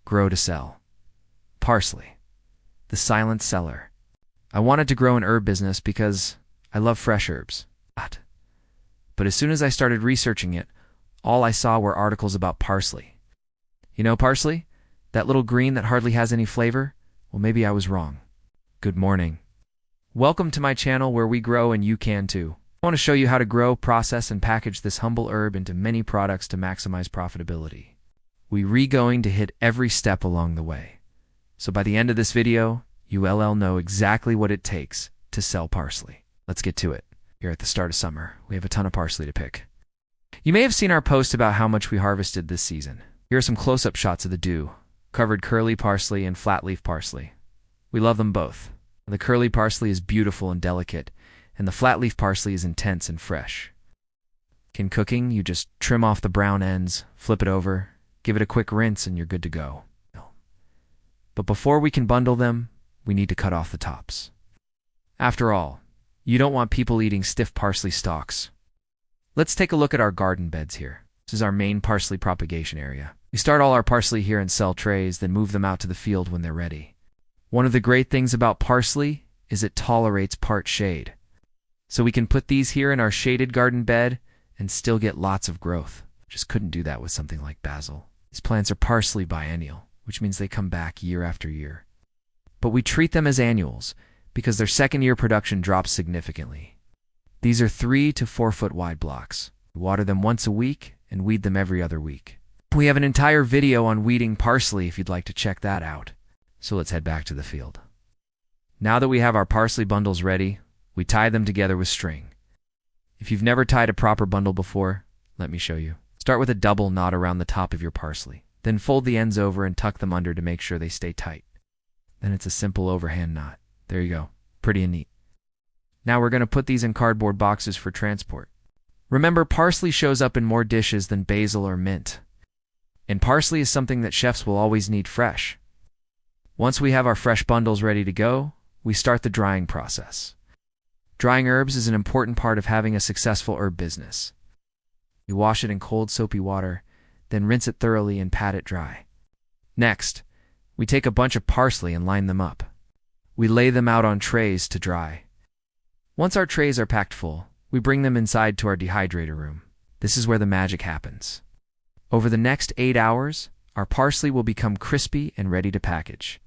grow to sell. Parsley, the silent seller. I wanted to grow an herb business because I love fresh herbs. But as soon as I started researching it, all I saw were articles about parsley. You know parsley? That little green that hardly has any flavor? Well, maybe I was wrong. Good morning. Welcome to my channel where we grow and you can too. I want to show you how to grow, process, and package this humble herb into many products to maximize profitability. We're going to hit every step along the way. So by the end of this video, you'll know exactly what it takes to sell parsley. Let's get to it. Here at the start of summer, we have a ton of parsley to pick. You may have seen our post about how much we harvested this season. Here are some close-up shots of the dew, covered curly parsley and flat leaf parsley. We love them both. The curly parsley is beautiful and delicate, and the flat leaf parsley is intense and fresh. In cooking, you just trim off the brown ends, flip it over, give it a quick rinse, and you're good to go. But before we can bundle them, we need to cut off the tops. After all, you don't want people eating stiff parsley stalks. Let's take a look at our garden beds here. This is our main parsley propagation area. We start all our parsley here in cell trays, then move them out to the field when they're ready. One of the great things about parsley is it tolerates part shade. So we can put these here in our shaded garden bed and still get lots of growth. Just couldn't do that with something like basil. These plants are parsley biennial, which means they come back year after year. But we treat them as annuals because their second-year production drops significantly. These are 3 to 4 foot wide blocks. We water them once a week and weed them every other week. We have an entire video on weeding parsley if you'd like to check that out. So let's head back to the field. Now that we have our parsley bundles ready, we tie them together with string. If you've never tied a proper bundle before, let me show you. Start with a double knot around the top of your parsley. Then fold the ends over and tuck them under to make sure they stay tight. Then it's a simple overhand knot. There you go. Pretty and neat. Now we're going to put these in cardboard boxes for transport. Remember, parsley shows up in more dishes than basil or mint. And parsley is something that chefs will always need fresh. Once we have our fresh bundles ready to go, we start the drying process. Drying herbs is an important part of having a successful herb business. You wash it in cold soapy water, then rinse it thoroughly and pat it dry. Next, we take a bunch of parsley and line them up. We lay them out on trays to dry. Once our trays are packed full, we bring them inside to our dehydrator room. This is where the magic happens. Over the next 8 hours, our parsley will become crispy and ready to package.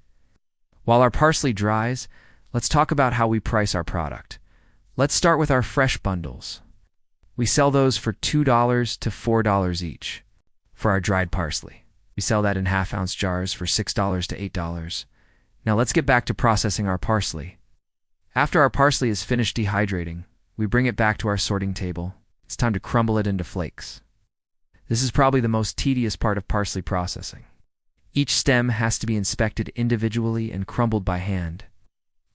While our parsley dries, let's talk about how we price our product. Let's start with our fresh bundles. We sell those for $2 to $4 each. For our dried parsley, we sell that in half-ounce jars for $6 to $8. Now let's get back to processing our parsley. After our parsley is finished dehydrating, we bring it back to our sorting table. It's time to crumble it into flakes. This is probably the most tedious part of parsley processing. Each stem has to be inspected individually and crumbled by hand.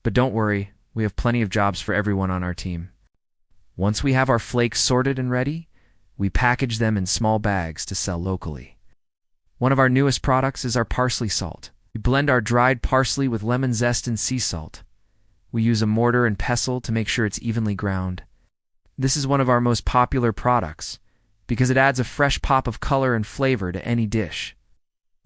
But don't worry, we have plenty of jobs for everyone on our team. Once we have our flakes sorted and ready, we package them in small bags to sell locally. One of our newest products is our parsley salt. We blend our dried parsley with lemon zest and sea salt. We use a mortar and pestle to make sure it's evenly ground. This is one of our most popular products because it adds a fresh pop of color and flavor to any dish.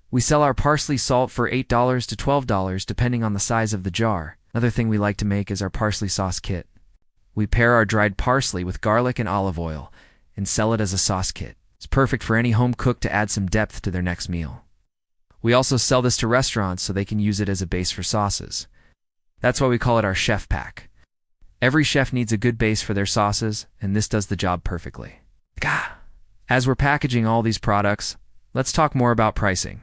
We sell our parsley salt for $8 to $12 depending on the size of the jar. Another thing we like to make is our parsley sauce kit. We pair our dried parsley with garlic and olive oil and sell it as a sauce kit. It's perfect for any home cook to add some depth to their next meal. We also sell this to restaurants so they can use it as a base for sauces. That's why we call it our chef pack. Every chef needs a good base for their sauces, and this does the job perfectly. As we're packaging all these products, let's talk more about pricing.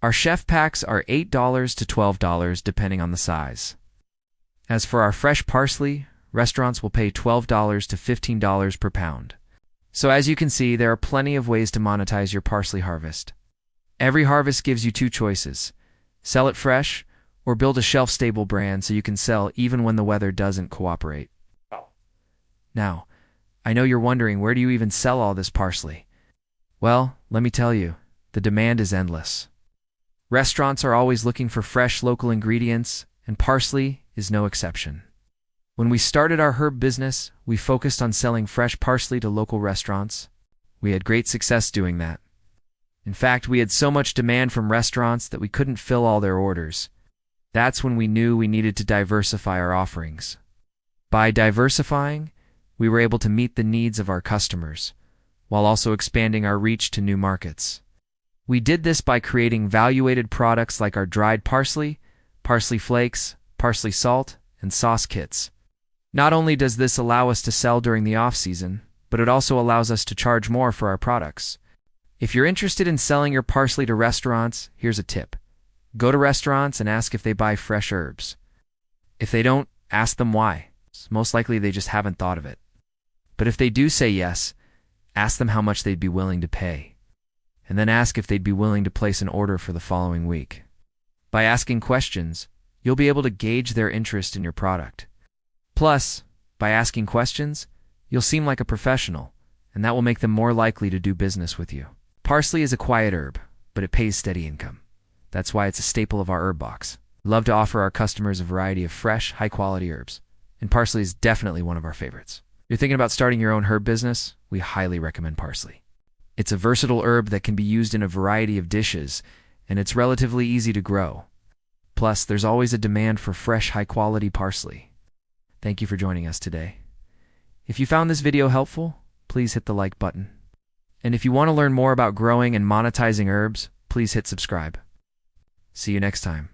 Our chef packs are $8 to $12 depending on the size. As for our fresh parsley, restaurants will pay $12 to $15 per pound. So as you can see, there are plenty of ways to monetize your parsley harvest. Every harvest gives you 2 choices. Sell it fresh, or build a shelf-stable brand so you can sell even when the weather doesn't cooperate. Now, I know you're wondering, where do you even sell all this parsley? Well, let me tell you, the demand is endless. Restaurants are always looking for fresh local ingredients, and parsley is no exception. When we started our herb business, we focused on selling fresh parsley to local restaurants. We had great success doing that. In fact, we had so much demand from restaurants that we couldn't fill all their orders. That's when we knew we needed to diversify our offerings. By diversifying, we were able to meet the needs of our customers, while also expanding our reach to new markets. We did this by creating value-added products like our dried parsley, parsley flakes, parsley salt, and sauce kits. Not only does this allow us to sell during the off-season, but it also allows us to charge more for our products. If you're interested in selling your parsley to restaurants, here's a tip. Go to restaurants and ask if they buy fresh herbs. If they don't, ask them why. Most likely they just haven't thought of it. But if they do say yes, ask them how much they'd be willing to pay. And then ask if they'd be willing to place an order for the following week. By asking questions, you'll be able to gauge their interest in your product. Plus, by asking questions, you'll seem like a professional, and that will make them more likely to do business with you. Parsley is a quiet herb, but it pays steady income. That's why it's a staple of our herb box. We love to offer our customers a variety of fresh, high-quality herbs, and parsley is definitely one of our favorites. If you're thinking about starting your own herb business, we highly recommend parsley. It's a versatile herb that can be used in a variety of dishes, and it's relatively easy to grow. Plus, there's always a demand for fresh, high-quality parsley. Thank you for joining us today. If you found this video helpful, please hit the like button. And if you want to learn more about growing and monetizing herbs, please hit subscribe. See you next time.